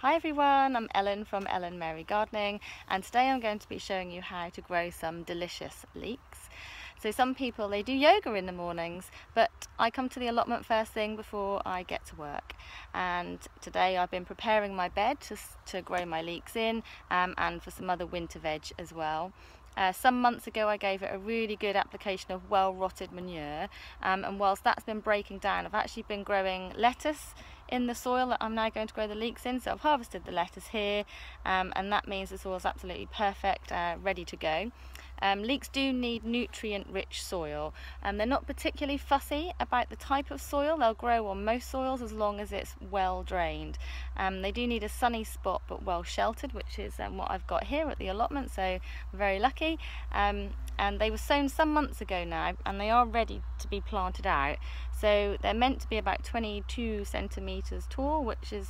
Hi everyone, I'm Ellen from Ellen Mary Gardening, and today I'm going to be showing you how to grow some delicious leeks. So some people, they do yoga in the mornings, but I come to the allotment first thing before I get to work. And today I've been preparing my bed to grow my leeks in, and for some other winter veg as well. Some months ago I gave it a really good application of well-rotted manure, and whilst that's been breaking down, I've actually been growing lettuce in the soil that I'm now going to grow the leeks in. So I've harvested the lettuce here, and that means the soil is absolutely perfect, ready to go. Leeks do need nutrient-rich soil, and they're not particularly fussy about the type of soil. They'll grow on most soils as long as it's well drained. They do need a sunny spot but well sheltered, which is what I've got here at the allotment, so I'm very lucky. And they were sown some months ago now, and they are ready to be planted out. So they're meant to be about 22 centimetres tall, which is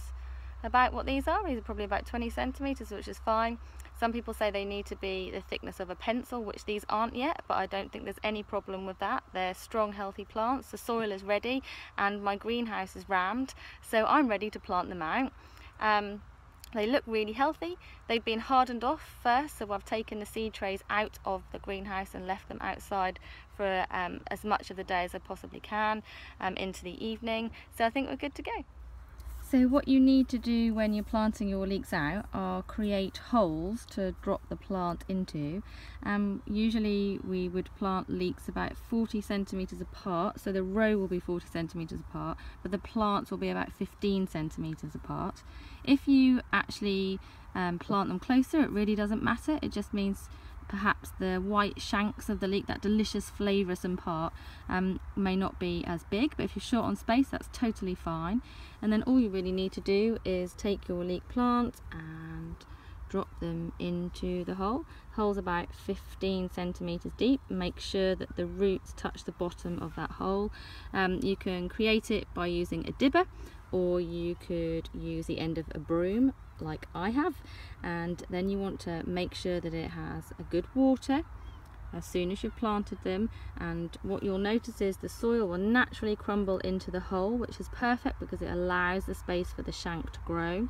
about what these are. These are probably about 20 centimetres, which is fine. Some people say they need to be the thickness of a pencil, which these aren't yet, but I don't think there's any problem with that. They're strong, healthy plants. The soil is ready, and my greenhouse is rammed, so I'm ready to plant them out. They look really healthy. They've been hardened off first, so I've taken the seed trays out of the greenhouse and left them outside for as much of the day as I possibly can, into the evening. So I think we're good to go. So what you need to do when you're planting your leeks out are create holes to drop the plant into. Usually we would plant leeks about 40 centimetres apart, so the row will be 40 centimetres apart, but the plants will be about 15 centimetres apart. If you actually plant them closer, it really doesn't matter. It just means perhaps the white shanks of the leek, that delicious flavoursome part, may not be as big, but if you're short on space, that's totally fine. And then all you really need to do is take your leek plant and drop them into the hole. The hole's about 15 centimetres deep. Make sure that the roots touch the bottom of that hole. You can create it by using a dibber, or you could use the end of a broom like I have, and then you want to make sure that it has a good water as soon as you've planted them. And what you'll notice is the soil will naturally crumble into the hole, which is perfect because it allows the space for the shank to grow.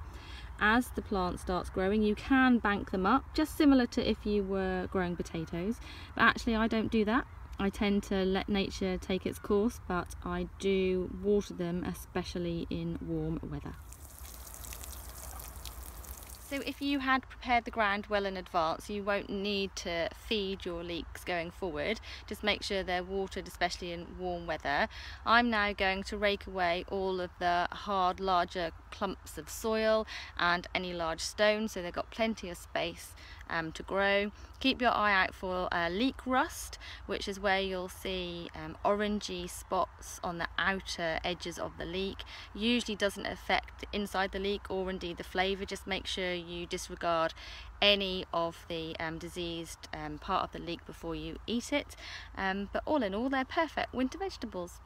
As the plant starts growing, you can bank them up, just similar to if you were growing potatoes, but actually I don't do that. I tend to let nature take its course, but I do water them, especially in warm weather. So if you had prepared the ground well in advance, you won't need to feed your leeks going forward. Just make sure they're watered, especially in warm weather. I'm now going to rake away all of the hard, larger clumps of soil and any large stones, so they've got plenty of space to grow. Keep your eye out for leek rust, which is where you'll see orangey spots on the outer edges of the leek. Usually doesn't affect inside the leek or indeed the flavour. Just make sure you disregard any of the diseased part of the leek before you eat it. But all in all, they're perfect winter vegetables.